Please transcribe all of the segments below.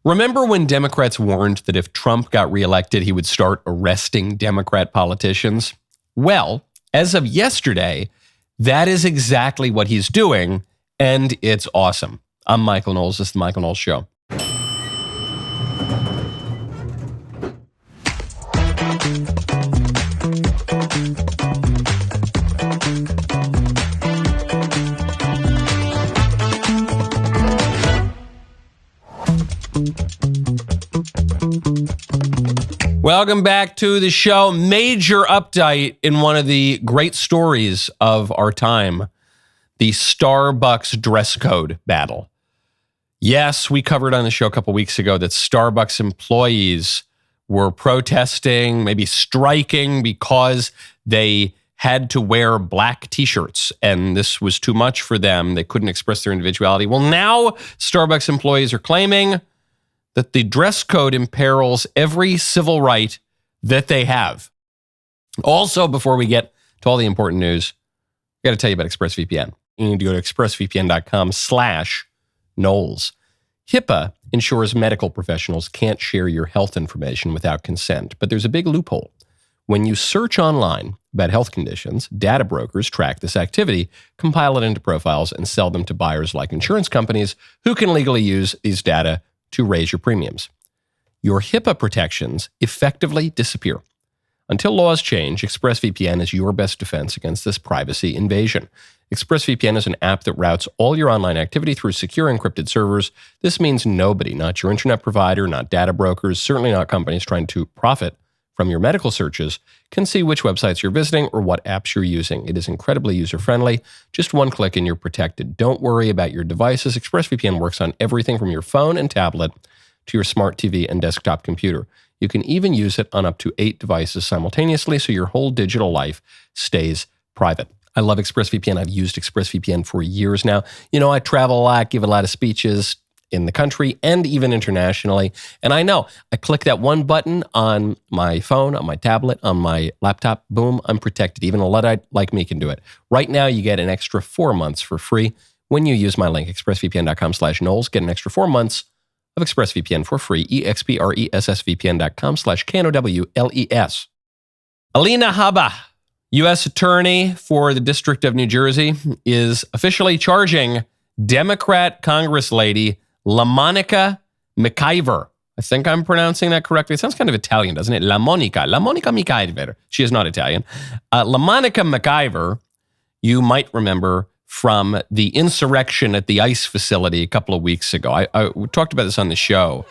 Remember when Democrats warned that if Trump got reelected, he would start arresting Democrat politicians? Well, as of yesterday, that is exactly what he's doing, and it's awesome. I'm Michael Knowles. This is The Michael Knowles Show. Welcome back to the show. Major update in one of the great stories of our time, the Starbucks dress code battle. Yes, we covered on the show a couple weeks ago that Starbucks employees were protesting, maybe striking, because they had to wear black t-shirts and this was too much for them. They couldn't express their individuality. Well, now Starbucks employees are claiming that the dress code imperils every civil right that they have. Also, before we get to all the important news, I got to tell you about ExpressVPN. You need to go to expressvpn.com/Knowles. HIPAA ensures medical professionals can't share your health information without consent, but there's a big loophole. When you search online about health conditions, data brokers track this activity, compile it into profiles, and sell them to buyers like insurance companies who can legally use these data to raise your premiums. Your HIPAA protections effectively disappear. Until laws change, ExpressVPN is your best defense against this privacy invasion. ExpressVPN is an app that routes all your online activity through secure encrypted servers. This means nobody, not your internet provider, not data brokers, certainly not companies trying to profit from your medical searches, can see which websites you're visiting or what apps you're using. It is incredibly user-friendly. Just one click and you're protected. Don't worry about your devices. ExpressVPN works on everything from your phone and tablet to your smart TV and desktop computer. You can even use it on up to 8 devices simultaneously, so your whole digital life stays private. I love ExpressVPN. I've used ExpressVPN for years now. You know, I travel a lot, give a lot of speeches in the country and even internationally. And I know, I click that one button on my phone, on my tablet, on my laptop, boom, I'm protected. Even a Luddite like me can do it. Right now, you get an extra 4 months for free when you use my link, expressvpn.com/Knowles. Get an extra 4 months of ExpressVPN for free, expressvpn.com/KNOWLES. Alina Habba, U.S. Attorney for the District of New Jersey, is officially charging Democrat congresslady LaMonica McIver. I think I'm pronouncing that correctly. It sounds kind of Italian, doesn't it? LaMonica McIver. She is not Italian. LaMonica McIver, you might remember from the insurrection at the ICE facility a couple of weeks ago. I talked about this on the show.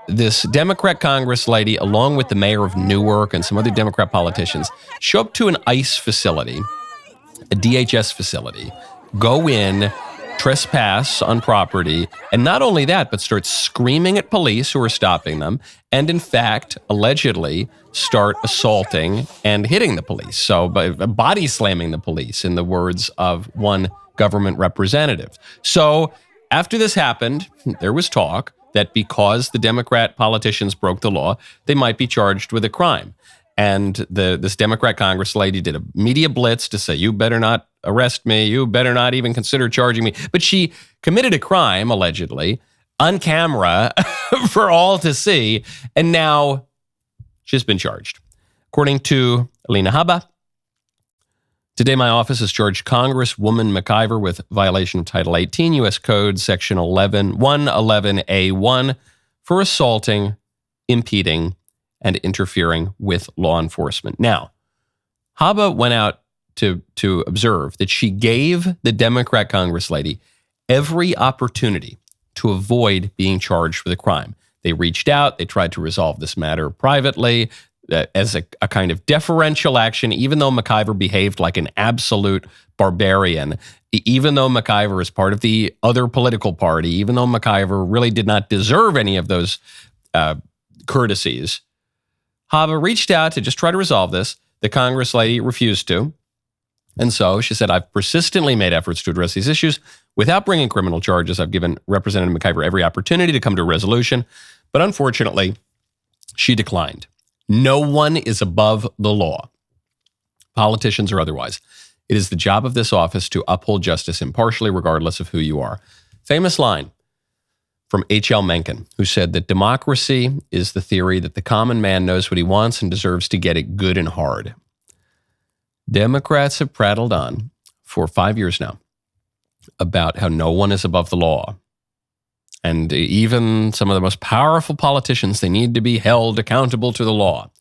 This Democrat Congress lady, along with the mayor of Newark and some other Democrat politicians, show up to an ICE facility, a DHS facility, go in, trespass on property, and not only that, but start screaming at police who are stopping them, and in fact, allegedly, start assaulting and hitting the police. So, body slamming the police, in the words of one government representative. So, after this happened, there was talk that because the Democrat politicians broke the law, they might be charged with a crime. And this Democrat Congress lady did a media blitz to say, you better not arrest me. You better not even consider charging me. But she committed a crime, allegedly, on camera for all to see. And now she's been charged. According to Alina Habba, today my office has charged Congresswoman McIver with violation of Title 18 U.S. Code Section 111A1 for assaulting, impeding, and interfering with law enforcement. Now, Habba went out to observe that she gave the Democrat Congress lady every opportunity to avoid being charged with a crime. They reached out, they tried to resolve this matter privately as a kind of deferential action, even though McIver behaved like an absolute barbarian, even though McIver is part of the other political party, even though McIver really did not deserve any of those courtesies. Habba reached out to just try to resolve this. The Congress lady refused to. And so she said, I've persistently made efforts to address these issues without bringing criminal charges. I've given Representative McIver every opportunity to come to a resolution. But unfortunately, she declined. No one is above the law, politicians or otherwise. It is the job of this office to uphold justice impartially, regardless of who you are. Famous line from H.L. Mencken, who said that democracy is the theory that the common man knows what he wants and deserves to get it good and hard. Democrats have prattled on for 5 years now about how no one is above the law. And even some of the most powerful politicians, they need to be held accountable to the law.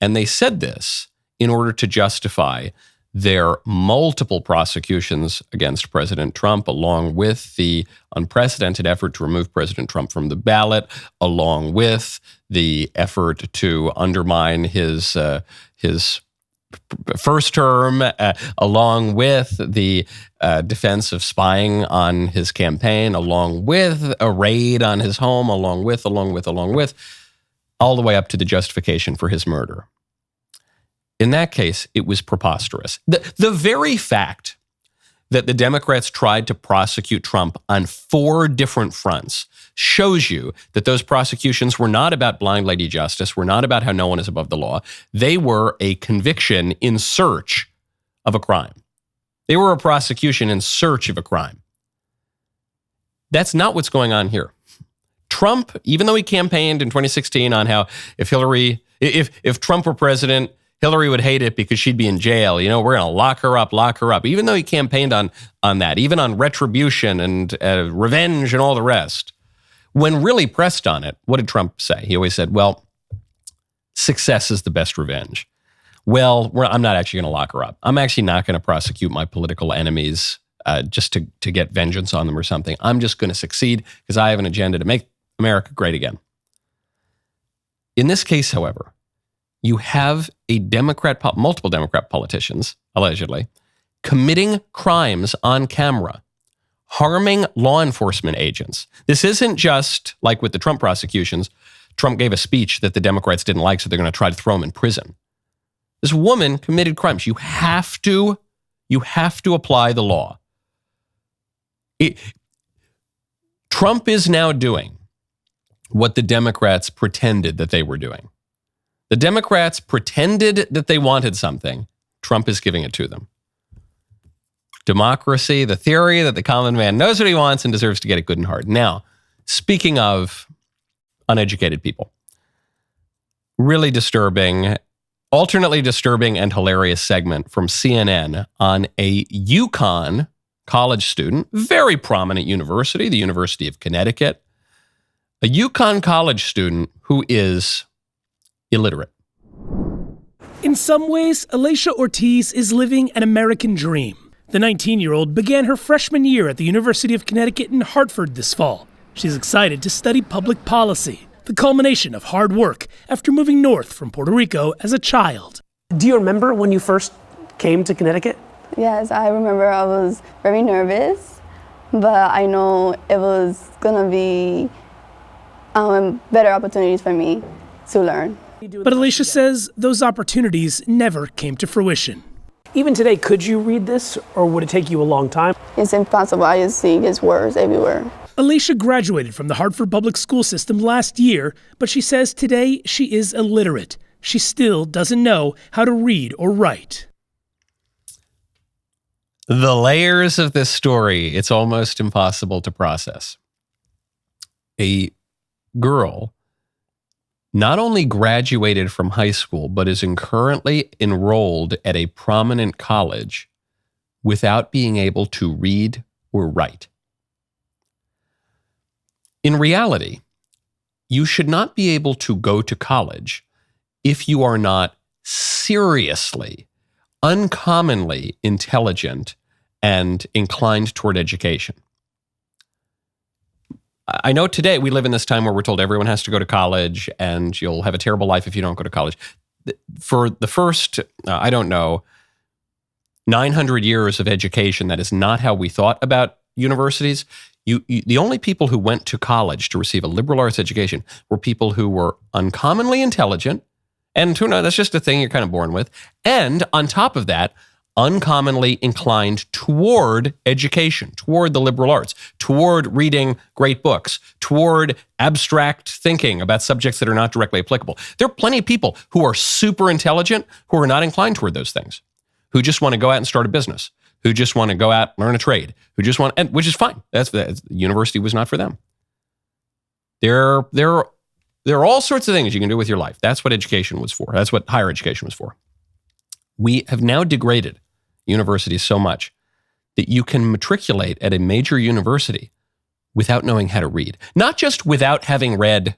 And they said this in order to justify their multiple prosecutions against President Trump, along with the unprecedented effort to remove President Trump from the ballot, along with the effort to undermine his first term, along with the defense of spying on his campaign, along with a raid on his home, along with, all the way up to the justification for his murder. In that case, it was preposterous. The very fact that the Democrats tried to prosecute Trump on 4 different fronts shows you that those prosecutions were not about blind lady justice, were not about how no one is above the law. They were a conviction in search of a crime. They were a prosecution in search of a crime. That's not what's going on here. Trump, even though he campaigned in 2016 on how if Trump were president, Hillary would hate it because she'd be in jail. We're going to lock her up. Even though he campaigned on that, even on retribution and revenge and all the rest. When really pressed on it, what did Trump say? He always said, well, success is the best revenge. Well, I'm not actually going to lock her up. I'm actually not going to prosecute my political enemies just to get vengeance on them or something. I'm just going to succeed because I have an agenda to make America great again. In this case, however, you have multiple Democrat politicians, allegedly, committing crimes on camera, harming law enforcement agents. This isn't just like with the Trump prosecutions. Trump gave a speech that the Democrats didn't like, so they're going to try to throw him in prison. This woman committed crimes. You have to apply the law. Trump is now doing what the Democrats pretended that they were doing. The Democrats pretended that they wanted something. Trump is giving it to them. Democracy, the theory that the common man knows what he wants and deserves to get it good and hard. Now, speaking of uneducated people, really disturbing, alternately disturbing and hilarious segment from CNN on a UConn college student, very prominent university, the University of Connecticut, a UConn college student who is illiterate. In some ways, Alicia Ortiz is living an American dream. The 19-year-old began her freshman year at the University of Connecticut in Hartford this fall. She's excited to study public policy, the culmination of hard work after moving north from Puerto Rico as a child. Do you remember when you first came to Connecticut? Yes, I remember I was very nervous, but I know it was going to be better opportunities for me to learn. But Alicia says those opportunities never came to fruition. Even today, could you read this, or would it take you a long time? It's impossible. I just see his words everywhere. Alicia graduated from the Hartford public school system last year, but she says today she is illiterate. She still doesn't know how to read or write. The layers of this story, it's almost impossible to process. A girl not only graduated from high school, but is currently enrolled at a prominent college without being able to read or write. In reality, you should not be able to go to college if you are not seriously, uncommonly intelligent and inclined toward education. I know today we live in this time where we're told everyone has to go to college and you'll have a terrible life if you don't go to college. For the first, 900 years of education, that is not how we thought about universities. The only people who went to college to receive a liberal arts education were people who were uncommonly intelligent, and that's just a thing you're kind of born with. And on top of that, uncommonly inclined toward education, toward the liberal arts, toward reading great books, toward abstract thinking about subjects that are not directly applicable. There are plenty of people who are super intelligent who are not inclined toward those things, who just want to go out and start a business, who just want to go out and learn a trade, which is fine. The university was not for them. There are all sorts of things you can do with your life. That's what education was for. That's what higher education was for. We have now degraded universities so much that you can matriculate at a major university without knowing how to read. Not just without having read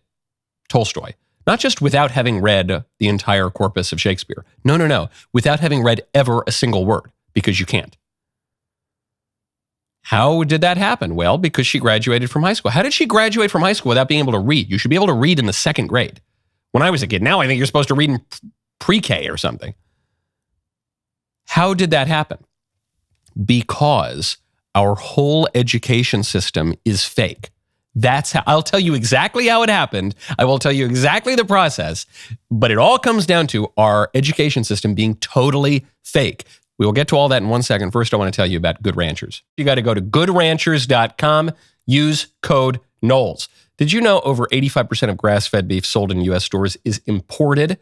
Tolstoy, not just without having read the entire corpus of Shakespeare. No. Without having read ever a single word, because you can't. How did that happen? Well, because she graduated from high school. How did she graduate from high school without being able to read? You should be able to read in the second grade. When I was a kid, now I think you're supposed to read in pre-K or something. How did that happen? Because our whole education system is fake. That's how, I'll tell you exactly how it happened. I will tell you exactly the process, but it all comes down to our education system being totally fake. We will get to all that in 1 second. First, I want to tell you about Good Ranchers. You got to go to goodranchers.com, use code Knowles. Did you know over 85% of grass-fed beef sold in U.S. stores is imported?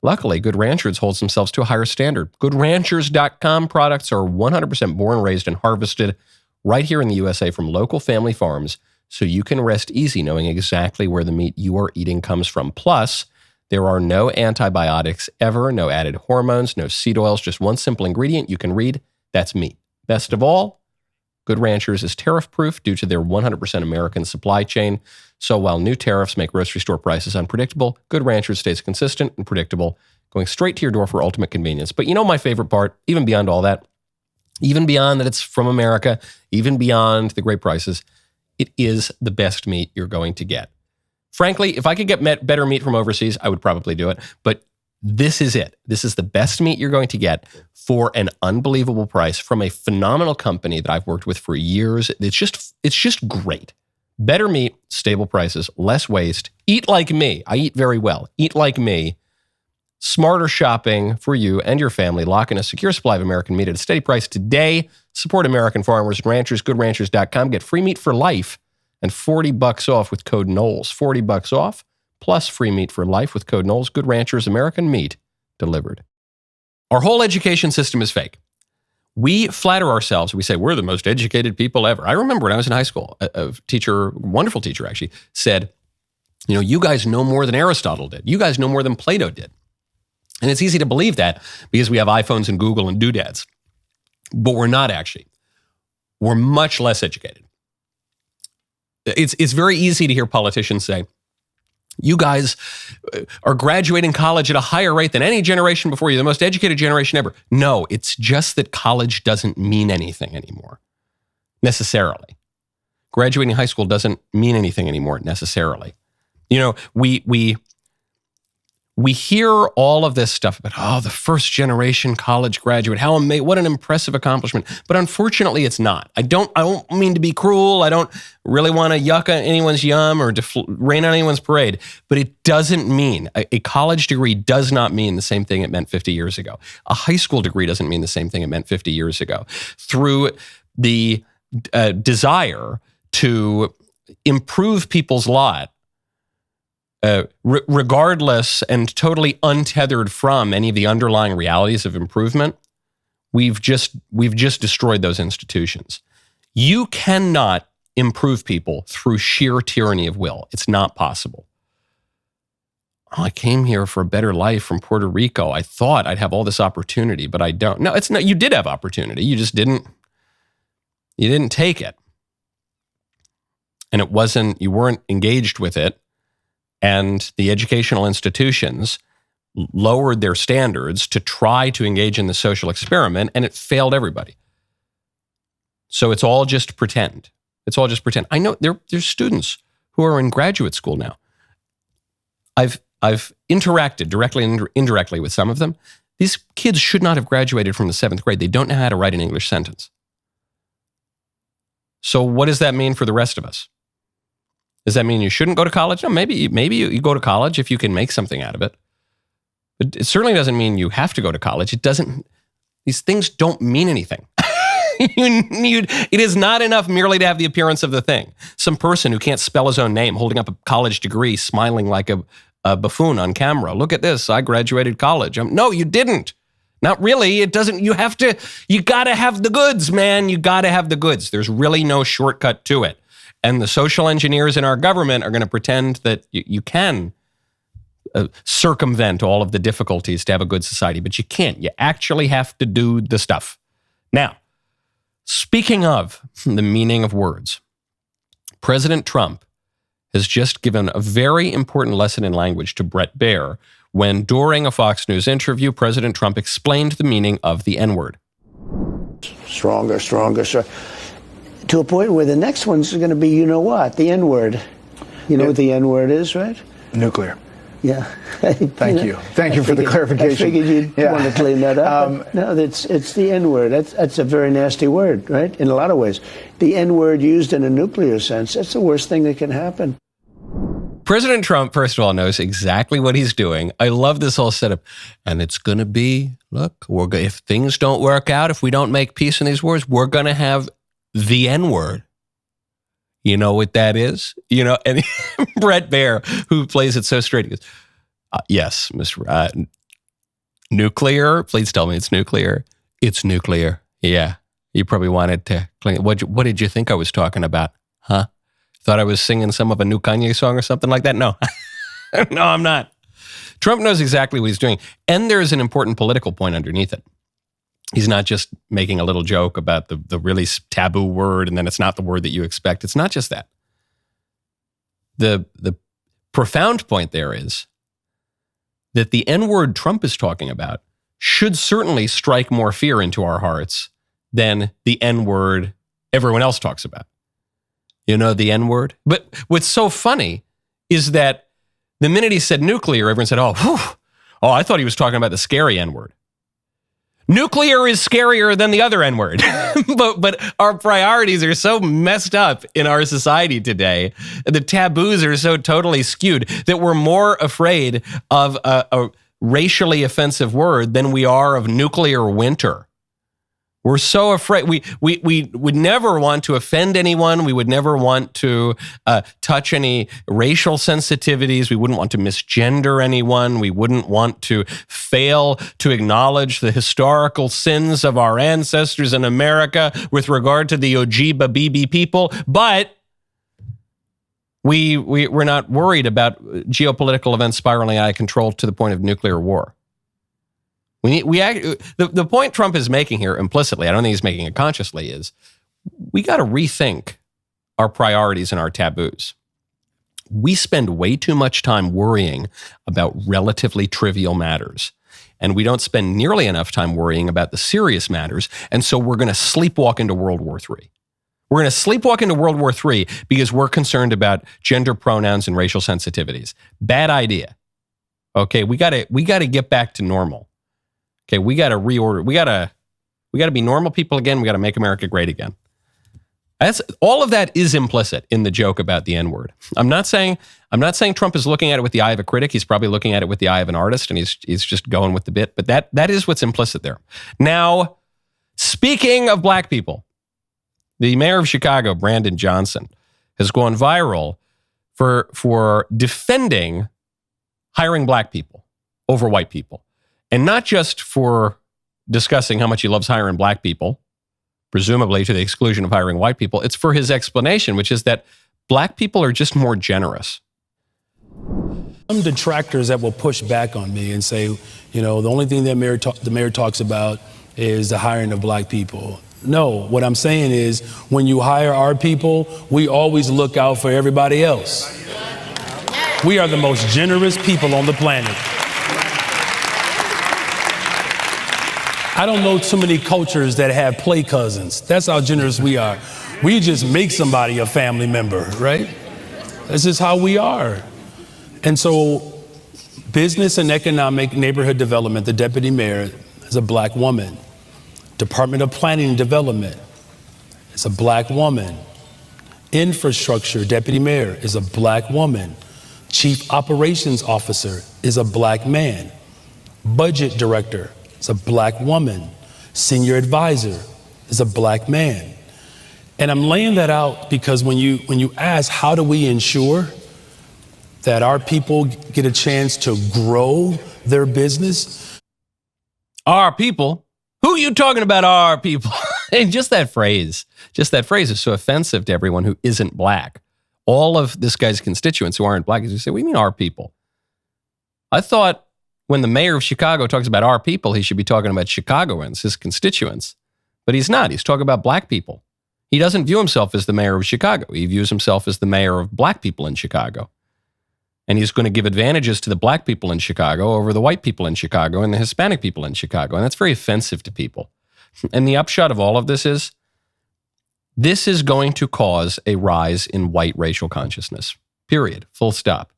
Luckily, Good Ranchers holds themselves to a higher standard. Goodranchers.com products are 100% born, raised, and harvested right here in the USA from local family farms, so you can rest easy knowing exactly where the meat you are eating comes from. Plus, there are no antibiotics ever, no added hormones, no seed oils, just one simple ingredient you can read. That's meat. Best of all, Good Ranchers is tariff-proof due to their 100% American supply chain. So while new tariffs make grocery store prices unpredictable, Good Ranchers stays consistent and predictable, going straight to your door for ultimate convenience. But you know my favorite part, even beyond all that, even beyond that it's from America, even beyond the great prices, it is the best meat you're going to get. Frankly, if I could get better meat from overseas, I would probably do it. But this is it. This is the best meat you're going to get for an unbelievable price from a phenomenal company that I've worked with for years. It's just great. Better meat, stable prices, less waste. Eat like me. I eat very well. Eat like me. Smarter shopping for you and your family. Lock in a secure supply of American meat at a steady price today. Support American farmers and ranchers. Goodranchers.com. Get free meat for life and $40 off with code Knowles. $40 off plus free meat for life with code Knowles. Good Ranchers, American meat delivered. Our whole education system is fake. We flatter ourselves. We say we're the most educated people ever. I remember when I was in high school, a teacher, wonderful teacher actually, said, you guys know more than Aristotle did. You guys know more than Plato did. And it's easy to believe that because we have iPhones and Google and doodads. But we're not actually. We're much less educated. It's very easy to hear politicians say, you guys are graduating college at a higher rate than any generation before you, the most educated generation ever. No, it's just that college doesn't mean anything anymore, necessarily. Graduating high school doesn't mean anything anymore, necessarily. We hear all of this stuff about, the first generation college graduate, what an impressive accomplishment. But unfortunately, it's not. I don't mean to be cruel. I don't really want to yuck on anyone's yum or rain on anyone's parade. But it doesn't mean, a college degree does not mean the same thing it meant 50 years ago. A high school degree doesn't mean the same thing it meant 50 years ago. Through the desire to improve people's lot, regardless and totally untethered from any of the underlying realities of improvement, we've just destroyed those institutions. You cannot improve people through sheer tyranny of will. It's not possible. I came here for a better life from Puerto Rico. I thought I'd have all this opportunity, but I don't. No, it's not. You did have opportunity. You just didn't. You didn't take it, and you weren't engaged with it. And the educational institutions lowered their standards to try to engage in the social experiment, and it failed everybody. So it's all just pretend. It's all just pretend. I know there's students who are in graduate school now. I've interacted directly and indirectly with some of them. These kids should not have graduated from the 7th grade. They don't know how to write an English sentence. So what does that mean for the rest of us? Does that mean you shouldn't go to college? No, maybe you go to college if you can make something out of it. But it certainly doesn't mean you have to go to college. These things don't mean anything. It is not enough merely to have the appearance of the thing. Some person who can't spell his own name holding up a college degree, smiling like a buffoon on camera. Look at this, I graduated college. No, you didn't. Not really. It doesn't. You got to have the goods, man. You got to have the goods. There's really no shortcut to it. And the social engineers in our government are going to pretend that you can circumvent all of the difficulties to have a good society, but you can't. You actually have to do the stuff. Now, speaking of the meaning of words, President Trump has just given a very important lesson in language to Bret Baier when, during a Fox News interview, President Trump explained the meaning of the N-word. Stronger, to a point where the next one's going to be, you know what, the N-word. You know what the N-word is, right? Nuclear. Yeah. Thank you. Thank you for the clarification. I figured you'd want to clean that up. No, it's the N-word. That's a very nasty word, right? In a lot of ways. The N-word used in a nuclear sense, that's the worst thing that can happen. President Trump, first of all, knows exactly what he's doing. I love this whole setup. And it's going to be, look, if things don't work out, if we don't make peace in these wars, we're going to have the N-word. You know what that is? And Bret Baier, who plays it so straight, he goes, yes, Mr. Nuclear. Please tell me it's nuclear. It's nuclear. Yeah. You probably wanted to clean. What did you think I was talking about? Huh? Thought I was singing some of a new Kanye song or something like that? No. No, I'm not. Trump knows exactly what he's doing. And there's an important political point underneath it. He's not just making a little joke about the really taboo word and then it's not the word that you expect. It's not just that. The profound point there is that the N-word Trump is talking about should certainly strike more fear into our hearts than the N-word everyone else talks about. The N-word? But what's so funny is that the minute he said nuclear, everyone said, I thought he was talking about the scary N-word. Nuclear is scarier than the other N-word. but our priorities are so messed up in our society today. The taboos are so totally skewed that we're more afraid of a racially offensive word than we are of nuclear winter. We're so afraid. We would never want to offend anyone. We would never want to touch any racial sensitivities. We wouldn't want to misgender anyone. We wouldn't want to fail to acknowledge the historical sins of our ancestors in America with regard to the Ojibwa BB people. But we're not worried about geopolitical events spiraling out of control to the point of nuclear war. The point Trump is making here implicitly, I don't think he's making it consciously, is we got to rethink our priorities and our taboos. We spend way too much time worrying about relatively trivial matters, and we don't spend nearly enough time worrying about the serious matters, and so we're going to sleepwalk into World War III. We're going to sleepwalk into World War III because we're concerned about gender pronouns and racial sensitivities. Bad idea. Okay, we got to get back to normal. Okay, we got to reorder. We got to be normal people again. We got to make America great again. All of that is implicit in the joke about the N-word. I'm not saying Trump is looking at it with the eye of a critic. He's probably looking at it with the eye of an artist, and he's just going with the bit. But that is what's implicit there. Now, speaking of black people, the mayor of Chicago, Brandon Johnson, has gone viral for defending hiring black people over white people. And not just for discussing how much he loves hiring black people, presumably to the exclusion of hiring white people. It's for his explanation, which is that black people are just more generous. Some detractors that will push back on me and say, the only thing that the mayor talks about is the hiring of black people. No, what I'm saying is when you hire our people, we always look out for everybody else. We are the most generous people on the planet. I don't know too many cultures that have play cousins. That's how generous we are. We just make somebody a family member, right? That's just how we are. And so business and economic neighborhood development, the deputy mayor is a black woman. Department of Planning and Development is a black woman. Infrastructure deputy mayor is a black woman. Chief operations officer is a black man. Budget director is a black woman. Senior advisor is a black man. And I'm laying that out because when you ask, how do we ensure that our people get a chance to grow their business? Our people? Who are you talking about, our people? And just that phrase is so offensive to everyone who isn't black. all of this guy's constituents who aren't black, you say, what do you mean our people? I thought when the mayor of Chicago talks about our people, he should be talking about Chicagoans, his constituents. But he's not. He's talking about black people. He doesn't view himself as the mayor of Chicago. He views himself as the mayor of black people in Chicago. And he's going to give advantages to the black people in Chicago over the white people in Chicago and the Hispanic people in Chicago. And that's very offensive to people. And the upshot of all of this is going to cause a rise in white racial consciousness, period, full stop.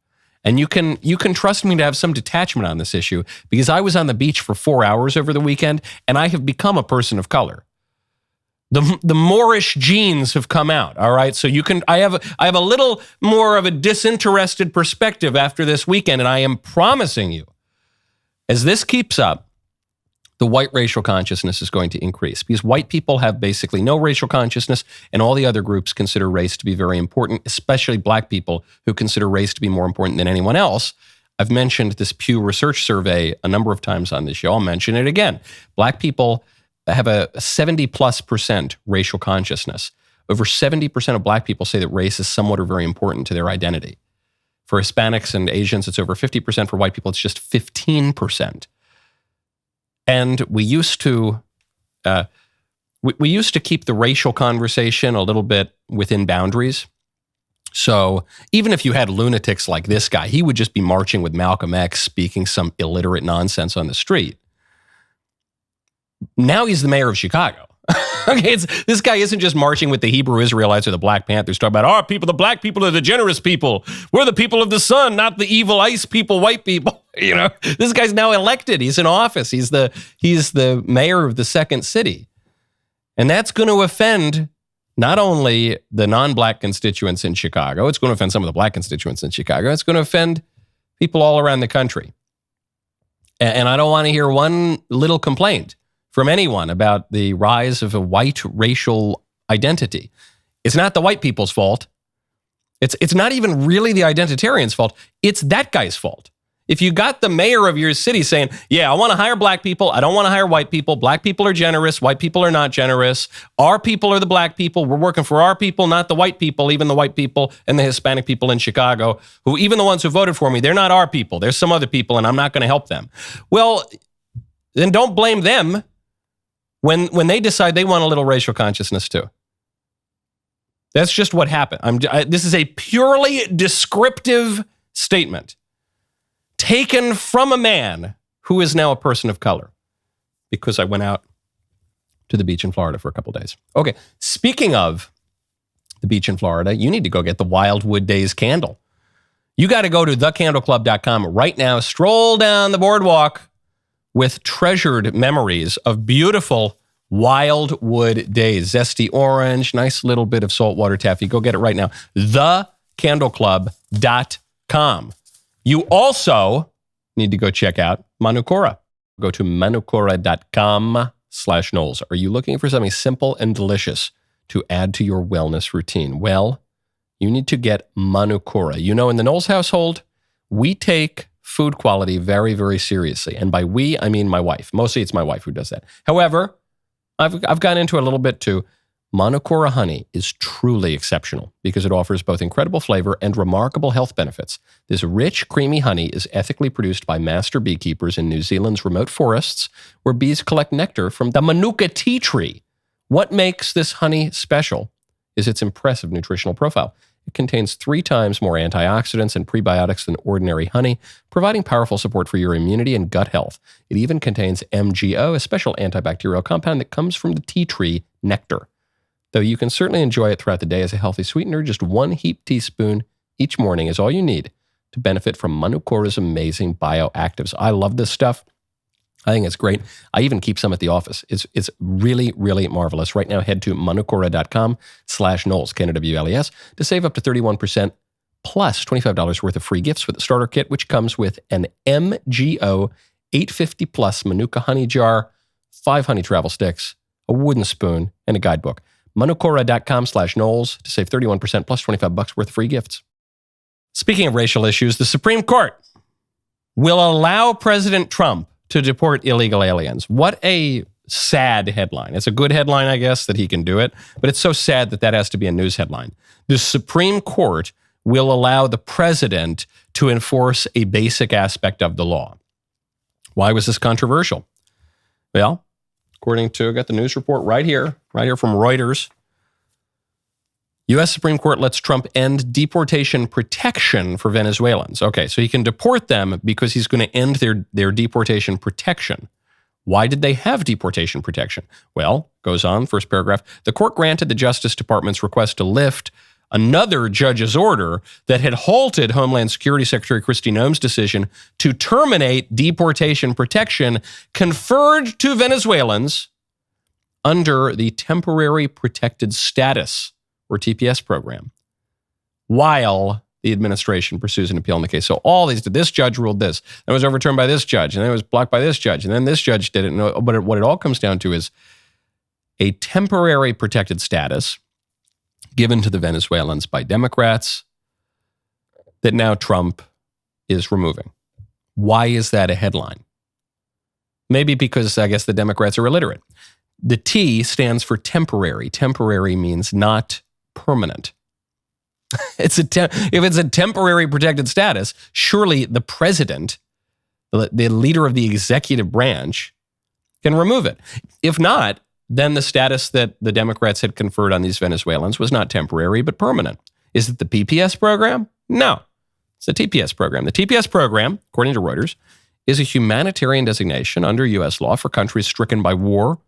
And you can trust me to have some detachment on this issue because I was on the beach for 4 hours over the weekend and I have become a person of color. The Moorish genes have come out, all right? So I have a little more of a disinterested perspective after this weekend, and I am promising you, as this keeps up, the white racial consciousness is going to increase because white people have basically no racial consciousness, and all the other groups consider race to be very important, especially black people who consider race to be more important than anyone else. I've mentioned this Pew Research survey a number of times on this show. I'll mention it again. Black people have a 70+% racial consciousness. Over 70% of black people say that race is somewhat or very important to their identity. For Hispanics and Asians, it's over 50%. For white people, it's just 15%. And we used to keep the racial conversation a little bit within boundaries. So even if you had lunatics like this guy, he would just be marching with Malcolm X, speaking some illiterate nonsense on the street. Now he's the mayor of Chicago. Okay, this guy isn't just marching with the Hebrew Israelites or the Black Panthers, talking about our people, the black people are the generous people. We're the people of the sun, not the evil ice people, white people. You know, this guy's now elected. He's in office. He's the mayor of the second city. And that's going to offend not only the non-black constituents in Chicago, it's going to offend some of the black constituents in Chicago. It's going to offend people all around the country. And I don't want to hear one little complaint from anyone about the rise of a white racial identity. It's not the white people's fault. It's not even really the identitarians' fault. It's that guy's fault. If you got the mayor of your city saying, yeah, I want to hire black people, I don't want to hire white people, black people are generous, white people are not generous, our people are the black people, we're working for our people, not the white people, even the white people and the Hispanic people in Chicago, who even the ones who voted for me, they're not our people, there's some other people and I'm not going to help them. Well, then don't blame them when they decide they want a little racial consciousness too. That's just what happened. This is a purely descriptive statement taken from a man who is now a person of color because I went out to the beach in Florida for a couple days. Okay, speaking of the beach in Florida, you need to go get the Wildwood Days candle. You got to go to thecandleclub.com right now, stroll down the boardwalk with treasured memories of beautiful Wildwood Days. Zesty orange, nice little bit of saltwater taffy. Go get it right now. Thecandleclub.com. You also need to go check out Manukora. Go to manukora.com/Knowles. Are you looking for something simple and delicious to add to your wellness routine? Well, you need to get Manukora. You know, in the Knowles household, we take food quality very, very seriously. And by we, I mean my wife. Mostly it's my wife who does that. However, I've gone into it a little bit too. Manukora honey is truly exceptional because it offers both incredible flavor and remarkable health benefits. This rich, creamy honey is ethically produced by master beekeepers in New Zealand's remote forests where bees collect nectar from the manuka tea tree. What makes this honey special is its impressive nutritional profile. It contains 3 times more antioxidants and prebiotics than ordinary honey, providing powerful support for your immunity and gut health. It even contains MGO, a special antibacterial compound that comes from the tea tree nectar. Though you can certainly enjoy it throughout the day as a healthy sweetener, just 1 heaped teaspoon each morning is all you need to benefit from Manukora's amazing bioactives. I love this stuff. I think it's great. I even keep some at the office. It's really, really marvelous. Right now, head to manukora.com/Knowles, Knowles, to save up to 31% plus $25 worth of free gifts with the starter kit, which comes with an MGO 850 plus Manuka honey jar, 5 honey travel sticks, a wooden spoon, and a guidebook. manukora.com/Knowles to save 31% plus $25 worth of free gifts. Speaking of racial issues, the Supreme Court will allow President Trump to deport illegal aliens. What a sad headline. It's a good headline, I guess, that he can do it, but it's so sad that that has to be a news headline. The Supreme Court will allow the president to enforce a basic aspect of the law. Why was this controversial? Well, according to, I got the news report right here from Reuters. U.S. Supreme Court lets Trump end deportation protection for Venezuelans. Okay, so he can deport them because he's going to end their deportation protection. Why did they have deportation protection? Well, goes on, first paragraph, the court granted the Justice Department's request to lift another judge's order that had halted Homeland Security Secretary Kristi Noem's decision to terminate deportation protection conferred to Venezuelans under the Temporary Protected Status, or TPS program, while the administration pursues an appeal in the case. So all these, this judge ruled this, then it was overturned by this judge, and then it was blocked by this judge, and then this judge did it. But what it all comes down to is a temporary protected status given to the Venezuelans by Democrats that now Trump is removing. Why is that a headline? Maybe because I guess the Democrats are illiterate. The T stands for temporary. Temporary means not permanent. If it's a temporary protected status, surely the president, the leader of the executive branch, can remove it. If not, then the status that the Democrats had conferred on these Venezuelans was not temporary, but permanent. Is it the PPS program? No, it's the TPS program. The TPS program, according to Reuters, is a humanitarian designation under U.S. law for countries stricken by war,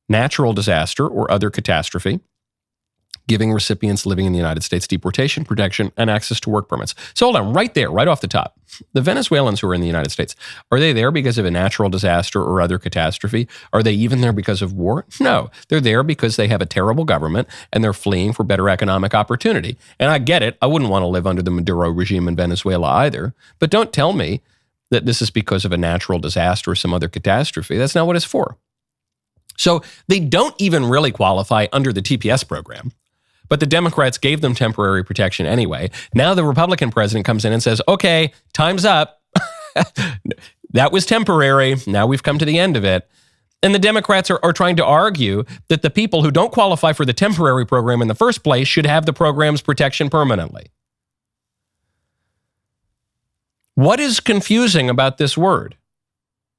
natural disaster, or other catastrophe, giving recipients living in the United States deportation protection and access to work permits. So hold on, right there, right off the top. The Venezuelans who are in the United States, are they there because of a natural disaster or other catastrophe? Are they even there because of war? No, they're there because they have a terrible government and they're fleeing for better economic opportunity. And I get it. I wouldn't want to live under the Maduro regime in Venezuela either. But don't tell me that this is because of a natural disaster or some other catastrophe. That's not what it's for. So they don't even really qualify under the TPS program. But the Democrats gave them temporary protection anyway. Now the Republican president comes in and says, okay, time's up. That was temporary. Now we've come to the end of it. And the Democrats are trying to argue that the people who don't qualify for the temporary program in the first place should have the program's protection permanently. What is confusing about this word?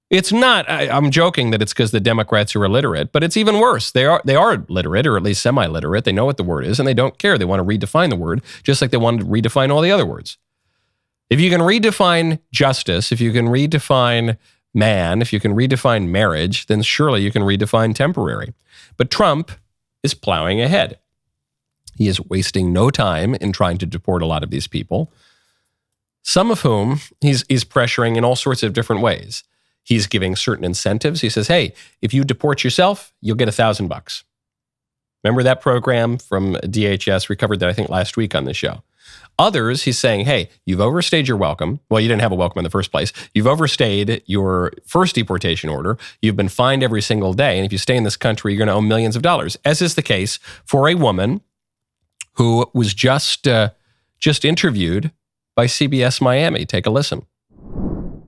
It's not, I'm joking that it's because the Democrats are illiterate, but it's even worse. They are literate, or at least semi-literate. They know what the word is, and they don't care. They want to redefine the word, just like they want to redefine all the other words. If you can redefine justice, if you can redefine man, if you can redefine marriage, then surely you can redefine temporary. But Trump is plowing ahead. He is wasting no time in trying to deport a lot of these people, some of whom he's pressuring in all sorts of different ways. He's giving certain incentives. He says, hey, if you deport yourself, you'll get $1,000. Remember that program from DHS? We covered that, I think, last week on the show. Others, he's saying, hey, you've overstayed your welcome. Well, you didn't have a welcome in the first place. You've overstayed your first deportation order. You've been fined every single day. And if you stay in this country, you're going to owe millions of dollars, as is the case for a woman who was just interviewed by CBS Miami. Take a listen.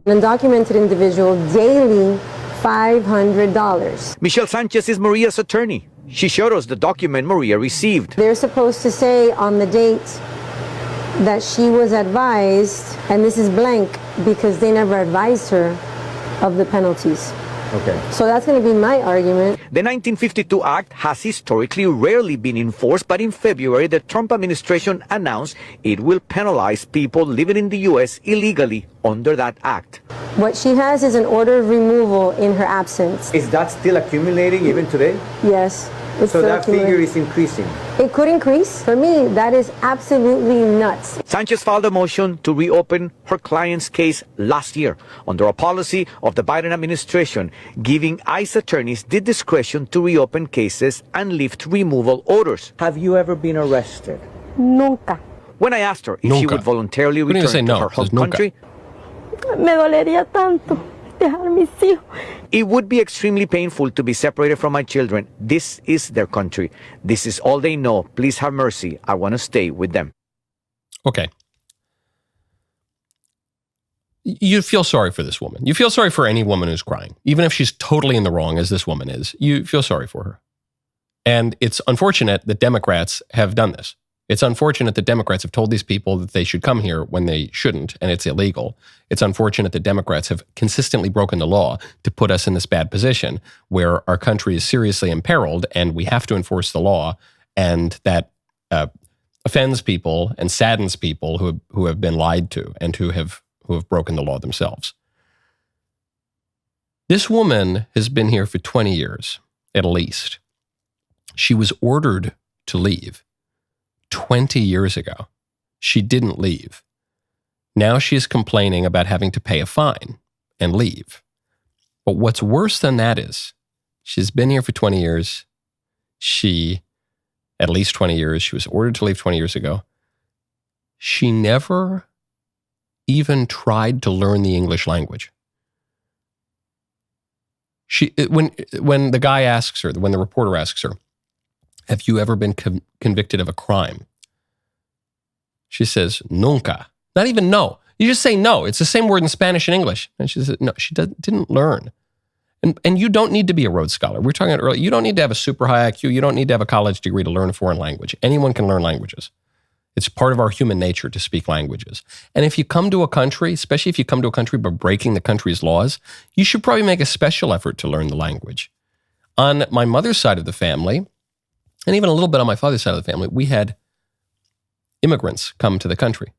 An undocumented individual daily $500. Michelle Sanchez is Maria's attorney. She showed us the document Maria received. They're supposed to say on the date that she was advised, and this is blank because they never advised her of the penalties. Okay. So that's going to be my argument. The 1952 Act has historically rarely been enforced, but in February, the Trump administration announced it will penalize people living in the U.S. illegally under that act. What she has is an order of removal in her absence. Is that still accumulating even today? Yes. So that figure is increasing? It could increase. For me, that is absolutely nuts. Sanchez filed a motion to reopen her client's case last year under a policy of the Biden administration, giving ICE attorneys the discretion to reopen cases and lift removal orders. Have you ever been arrested? Nunca. When I asked her if she would voluntarily return to her home country, Me dolería tanto dejar mis hijos. It would be extremely painful to be separated from my children. This is their country. This is all they know. Please have mercy. I want to stay with them. Okay. you feel sorry for this woman. You feel sorry for any woman who's crying, even if she's totally in the wrong, as this woman is. You feel sorry for her. And it's unfortunate that Democrats have done this. It's unfortunate that Democrats have told these people that they should come here when they shouldn't, and it's illegal. It's unfortunate that Democrats have consistently broken the law to put us in this bad position where our country is seriously imperiled and we have to enforce the law, and that offends people and saddens people who have been lied to and who have broken the law themselves. This woman has been here for 20 years, at least. She was ordered to leave 20 years ago. She didn't leave. Now she's complaining about having to pay a fine and leave. But what's worse than that is she's been here for 20 years. At least 20 years. She was ordered to leave 20 years ago. She never even tried to learn the English language. When the guy asks her, when the reporter asks her, have you ever been convicted of a crime? She says, nunca. Not even no. You just say no. It's the same word in Spanish and English. And she said, no, she didn't learn. And you don't need to be a Rhodes Scholar. We were talking about earlier, you don't need to have a super high IQ. You don't need to have a college degree to learn a foreign language. Anyone can learn languages. It's part of our human nature to speak languages. And if you come to a country, especially if you come to a country by breaking the country's laws, you should probably make a special effort to learn the language. On my mother's side of the family, and even a little bit on my father's side of the family, we had immigrants come to the country.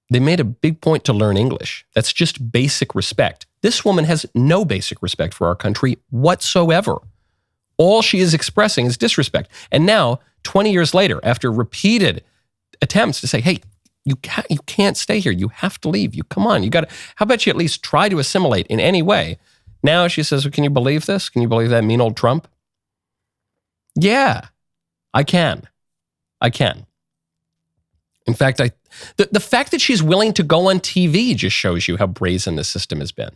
They made a big point to learn English. That's just basic respect. This woman has no basic respect for our country whatsoever. All she is expressing is disrespect. And now, 20 years later, after repeated attempts to say, hey, you can't stay here. You have to leave. Come on. How about you at least try to assimilate in any way? Now she says, well, can you believe this? Can you believe that mean old Trump? Yeah, I can. In fact, the fact that she's willing to go on TV just shows you how brazen the system has been.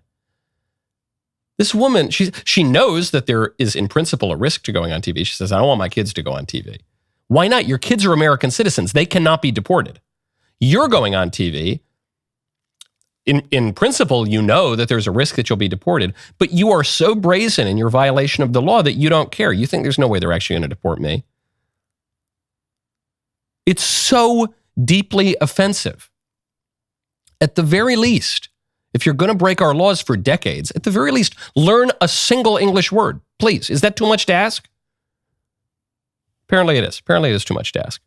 This woman, she knows that there is in principle a risk to going on TV. She says, I don't want my kids to go on TV. Why not? Your kids are American citizens. They cannot be deported. You're going on TV. In principle, you know that there's a risk that you'll be deported, but you are so brazen in your violation of the law that you don't care. You think there's no way they're actually going to deport me. It's so deeply offensive. At the very least, if you're going to break our laws for decades, at the very least, learn a single English word. Please. Is that too much to ask? Apparently it is. Apparently it is too much to ask.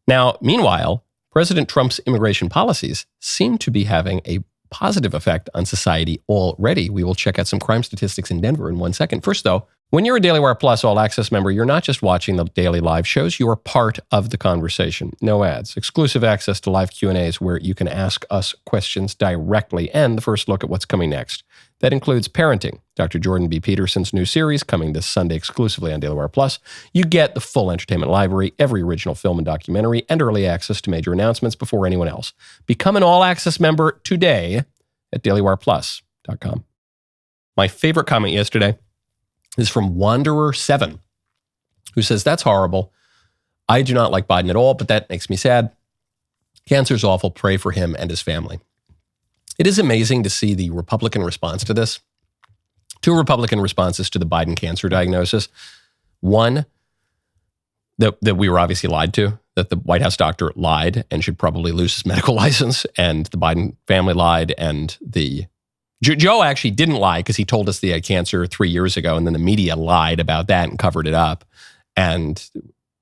Now, meanwhile, President Trump's immigration policies seem to be having a positive effect on society already. We will check out some crime statistics in Denver in 1 second. First, though, when you're a DailyWire Plus All Access member, you're not just watching the daily live shows, you are part of the conversation. No ads, exclusive access to live Q&As where you can ask us questions directly, and the first look at what's coming next. That includes Parenting, Dr. Jordan B. Peterson's new series coming this Sunday exclusively on DailyWire Plus. You get the full entertainment library, every original film and documentary, and early access to major announcements before anyone else. Become an All Access member today at DailyWirePlus.com. My favorite comment yesterday is from Wanderer7, who says, that's horrible. I do not like Biden at all, but that makes me sad. Cancer's awful. Pray for him and his family. It is amazing to see the Republican response to this. Two Republican responses to the Biden cancer diagnosis. One, that we were obviously lied to, that the White House doctor lied and should probably lose his medical license, and the Biden family lied, and Joe actually didn't lie because he told us they had cancer 3 years ago, and then the media lied about that and covered it up. And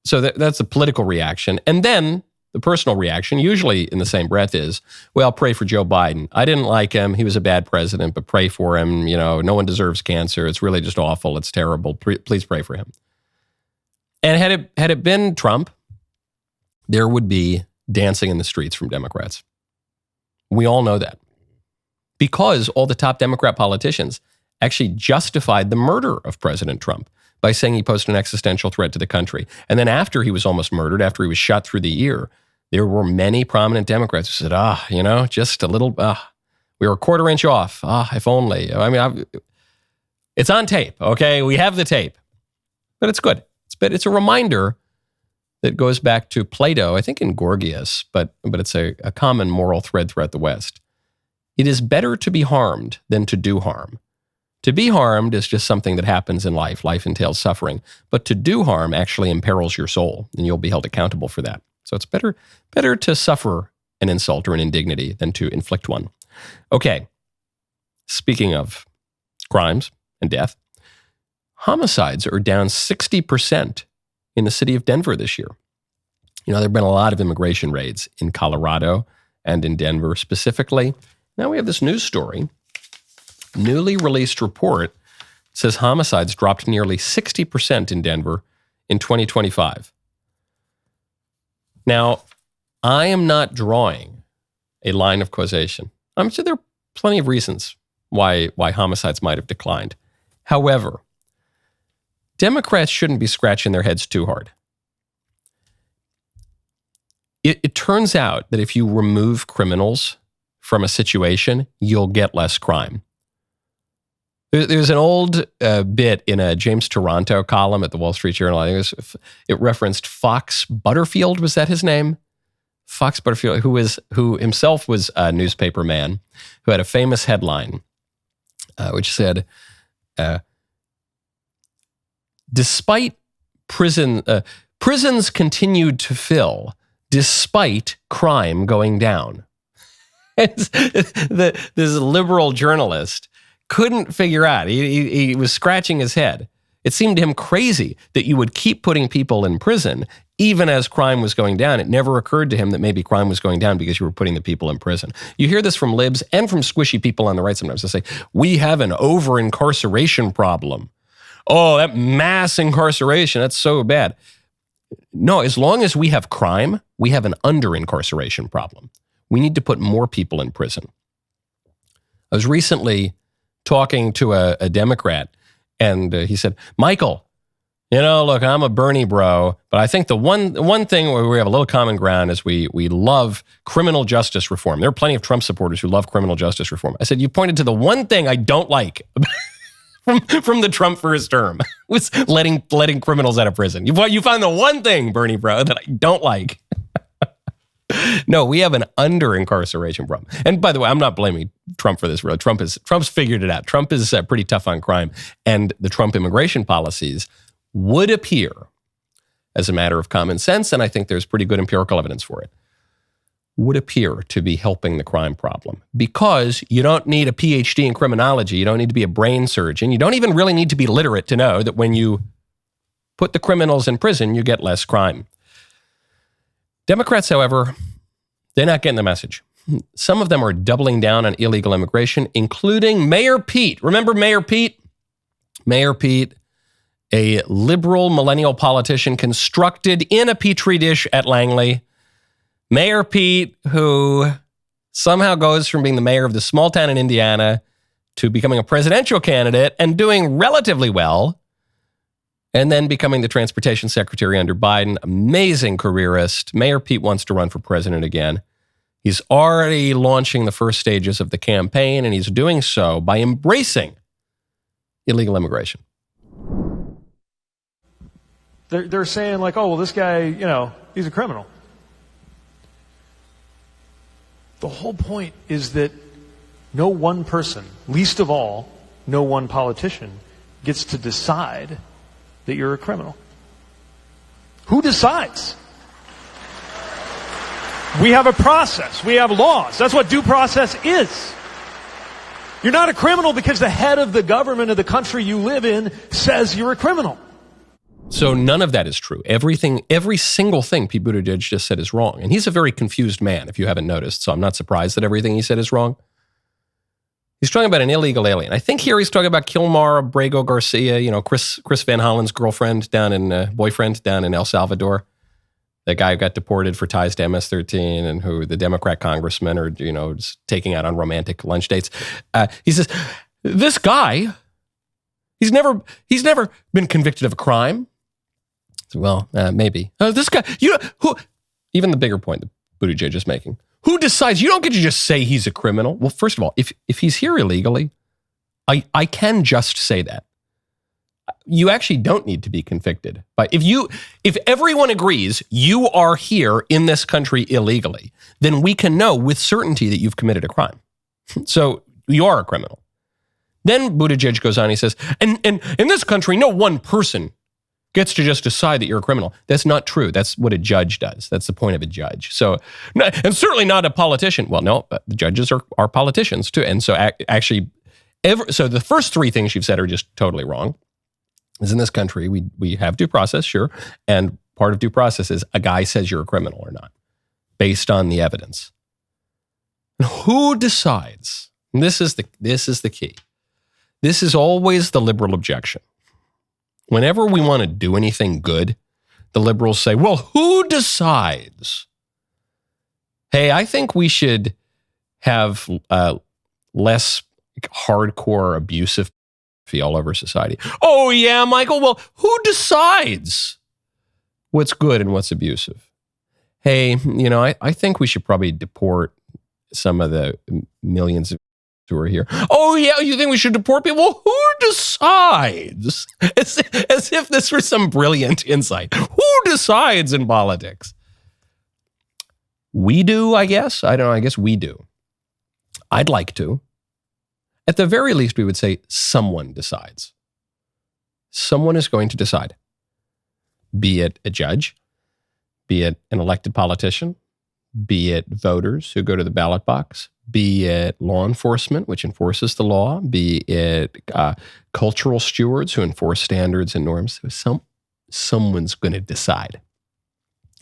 so that's a political reaction. And then the personal reaction, usually in the same breath, is, well, pray for Joe Biden. I didn't like him. He was a bad president, but pray for him. You know, no one deserves cancer. It's really just awful. It's terrible. Please pray for him. And had it been Trump, there would be dancing in the streets from Democrats. We all know that. Because all the top Democrat politicians actually justified the murder of President Trump by saying he posed an existential threat to the country. And then after he was almost murdered, after he was shot through the ear, there were many prominent Democrats who said, just a little, we were a quarter inch off. If only. I mean, it's on tape, okay? We have the tape. But it's good. It's a reminder that goes back to Plato, I think in Gorgias, but it's a common moral thread throughout the West. It is better to be harmed than to do harm. To be harmed is just something that happens in life. Life entails suffering. But to do harm actually imperils your soul, and you'll be held accountable for that. So it's better to suffer an insult or an indignity than to inflict one. Okay, speaking of crimes and death, homicides are down 60% in the city of Denver this year. You know, there have been a lot of immigration raids in Colorado and in Denver specifically. Now we have this news story. Newly released report says homicides dropped nearly 60% in Denver in 2025. Now, I am not drawing a line of causation. I'm sure there are plenty of reasons why homicides might have declined. However, Democrats shouldn't be scratching their heads too hard. It turns out that if you remove criminals from a situation, you'll get less crime. There's an old bit in a James Taranto column at the Wall Street Journal. I think it referenced Fox Butterfield. Was that his name? Fox Butterfield, who himself was a newspaper man, who had a famous headline, which said, despite prisons continued to fill despite crime going down. This liberal journalist couldn't figure out. He was scratching his head. It seemed to him crazy that you would keep putting people in prison even as crime was going down. It never occurred to him that maybe crime was going down because you were putting the people in prison. You hear this from libs and from squishy people on the right sometimes. They say, we have an over-incarceration problem. Oh, that mass incarceration, that's so bad. No, as long as we have crime, we have an under-incarceration problem. We need to put more people in prison. I was recently talking to a Democrat, and he said, Michael, you know, look, I'm a Bernie bro, but I think the one thing where we have a little common ground is we love criminal justice reform. There are plenty of Trump supporters who love criminal justice reform. I said, you pointed to the one thing I don't like from the Trump first term, was letting criminals out of prison. You found the one thing, Bernie bro, that I don't like. No, we have an under-incarceration problem. And by the way, I'm not blaming Trump for this. Really, Trump's figured it out. Trump is pretty tough on crime. And the Trump immigration policies would appear, as a matter of common sense, and I think there's pretty good empirical evidence for it, would appear to be helping the crime problem. Because you don't need a PhD in criminology. You don't need to be a brain surgeon. You don't even really need to be literate to know that when you put the criminals in prison, you get less crime. Democrats, however, they're not getting the message. Some of them are doubling down on illegal immigration, including Mayor Pete. Remember Mayor Pete? Mayor Pete, a liberal millennial politician constructed in a petri dish at Langley. Mayor Pete, who somehow goes from being the mayor of the small town in Indiana to becoming a presidential candidate and doing relatively well, and then becoming the transportation secretary under Biden. Amazing careerist. Mayor Pete wants to run for president again. He's already launching the first stages of the campaign, and he's doing so by embracing illegal immigration. They're saying like, oh, well, this guy, you know, he's a criminal. The whole point is that no one person, least of all, no one politician, gets to decide that you're a criminal. Who decides? We have a process. We have laws. That's what due process is. You're not a criminal because the head of the government of the country you live in says you're a criminal. So none of that is true. Every single thing Pete Buttigieg just said is wrong. And he's a very confused man, if you haven't noticed. So I'm not surprised that everything he said is wrong. He's talking about an illegal alien. I think here he's talking about Kilmar Abrego Garcia, you know, Chris Van Hollen's boyfriend down in El Salvador. The guy who got deported for ties to MS-13 and who the Democrat congressmen are, you know, just taking out on romantic lunch dates. He says, this guy, he's never been convicted of a crime. Well, maybe. This guy, who? Even the bigger point that Buttigieg is making. Who decides? You don't get to just say he's a criminal. Well, first of all, if he's here illegally, I can just say that. you actually don't need to be convicted. But if everyone agrees you are here in this country illegally, then we can know with certainty that you've committed a crime. So you are a criminal. Then Buttigieg goes on, he says, and in this country, no one person gets to just decide that you're a criminal. That's not true. That's what a judge does. That's the point of a judge. So, and certainly not a politician. Well, no, the judges are politicians too. And so so the first three things you've said are just totally wrong. Is in this country, we have due process, sure. And part of due process is a guy says you're a criminal or not, based on the evidence. And who decides? And this is the key. This is always the liberal objection. Whenever we want to do anything good, the liberals say, well, who decides? Hey, I think we should have less hardcore abusive all over society. Oh, yeah, Michael, well, who decides what's good and what's abusive? Hey, I think we should probably deport some of the millions of who are here. Oh, yeah, you think we should deport people? Well, who decides? As if this were some brilliant insight. Who decides in politics? We do, I guess. I don't know. I guess we do. I'd like to. At the very least, we would say someone decides. Someone is going to decide. Be it a judge, be it an elected politician, be it voters who go to the ballot box, be it law enforcement, which enforces the law, be it cultural stewards who enforce standards and norms. Someone's going to decide.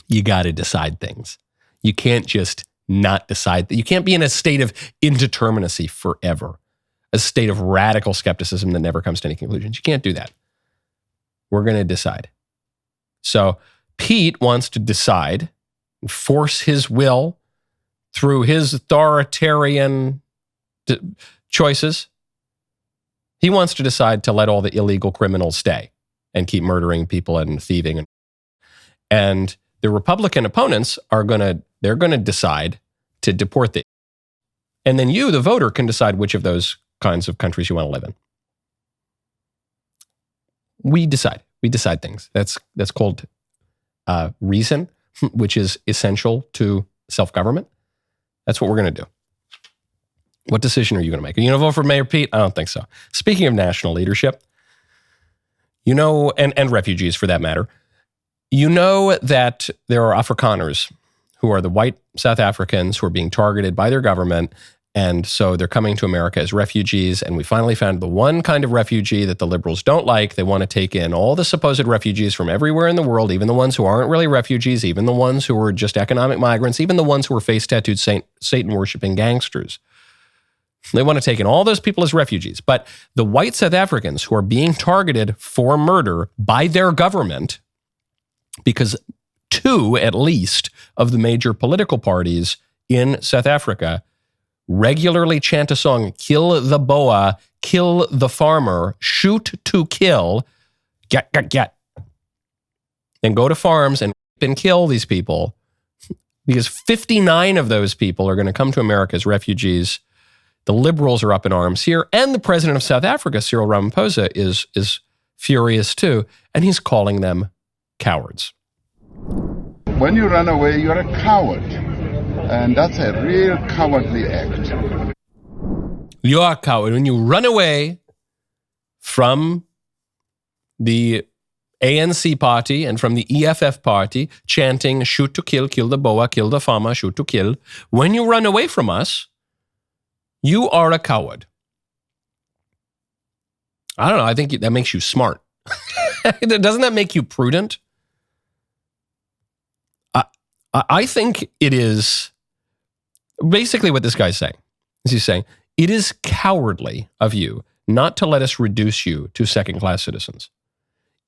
You got to decide things. You can't just not decide. You can't be in a state of indeterminacy forever, a state of radical skepticism that never comes to any conclusions. You can't do that. We're going to decide. So Pete wants to decide and force his will through his authoritarian choices. He wants to decide to let all the illegal criminals stay and keep murdering people and thieving. And the Republican opponents they're going to decide to deport them. And then you, the voter, can decide which of those kinds of countries you want to live in. We decide things. That's called reason, which is essential to self-government. That's what we're going to do. What decision are you going to make? Are you going to vote for Mayor Pete? I don't think so. Speaking of national leadership, and refugees for that matter, that there are Afrikaners who are the white South Africans who are being targeted by their government. And so they're coming to America as refugees. And we finally found the one kind of refugee that the liberals don't like. They want to take in all the supposed refugees from everywhere in the world, even the ones who aren't really refugees, even the ones who are just economic migrants, even the ones who are face-tattooed Satan-worshiping gangsters. They want to take in all those people as refugees. But the white South Africans who are being targeted for murder by their government, because 2 at least of the major political parties in South Africa regularly chant a song, kill the boa, kill the farmer, shoot to kill, get. Then go to farms and kill these people, because 59 of those people are going to come to America as refugees. The liberals are up in arms here, and the president of South Africa, Cyril Ramaphosa, is furious too, and he's calling them cowards. When you run away, you're a coward. And that's a real cowardly act. You are a coward. When you run away from the ANC party and from the EFF party, chanting, shoot to kill the boa, kill the farmer, shoot to kill. When you run away from us, you are a coward. I don't know. I think that makes you smart. Doesn't that make you prudent? I think it is basically what this guy's saying. He's saying, it is cowardly of you not to let us reduce you to second-class citizens.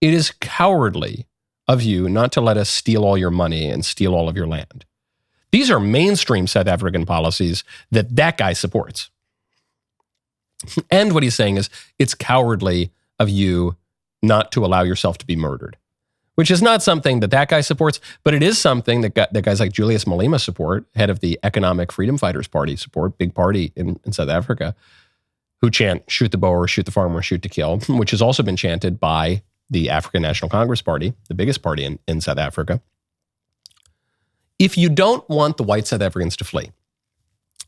It is cowardly of you not to let us steal all your money and steal all of your land. These are mainstream South African policies that guy supports. And what he's saying is, it's cowardly of you not to allow yourself to be murdered. Which is not something that guy supports, but it is something that guys like Julius Malema support, head of the Economic Freedom Fighters Party support, big party in South Africa, who chant, shoot the boer, shoot the farmer, shoot to kill, which has also been chanted by the African National Congress Party, the biggest party in South Africa. If you don't want the white South Africans to flee,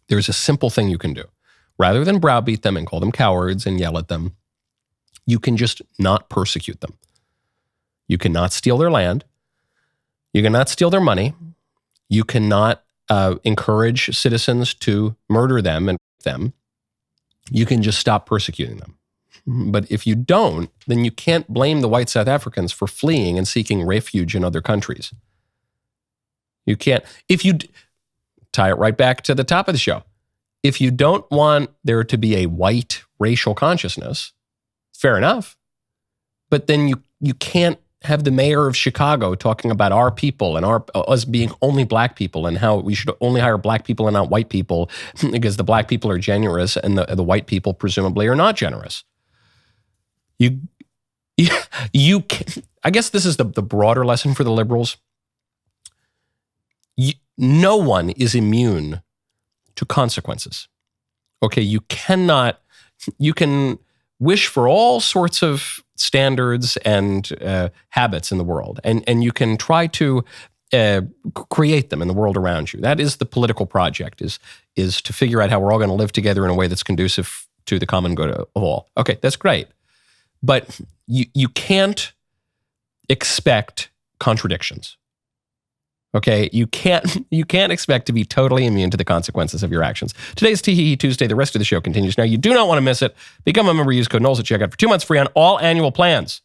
there's a simple thing you can do. Rather than browbeat them and call them cowards and yell at them, you can just not persecute them. You cannot steal their land. You cannot steal their money. You cannot encourage citizens to murder them and rape them. You can just stop persecuting them. But if you don't, then you can't blame the white South Africans for fleeing and seeking refuge in other countries. You can't. If you tie it right back to the top of the show, if you don't want there to be a white racial consciousness, fair enough. But then you can't have the mayor of Chicago talking about our people and us being only black people and how we should only hire black people and not white people because the black people are generous and the white people presumably are not generous. You can, I guess this is the broader lesson for the liberals. No one is immune to consequences. Okay, you can wish for all sorts of standards and habits in the world, and you can try to create them in the world around you. That is the political project, is to figure out how we're all going to live together in a way that's conducive to the common good of all. Okay, that's great. But you can't expect contradictions. Okay, you can't expect to be totally immune to the consequences of your actions. Today's Tee Tuesday. The rest of the show continues. Now, you do not want to miss it. Become a member. Use code Knowles at checkout for 2 months free on all annual plans.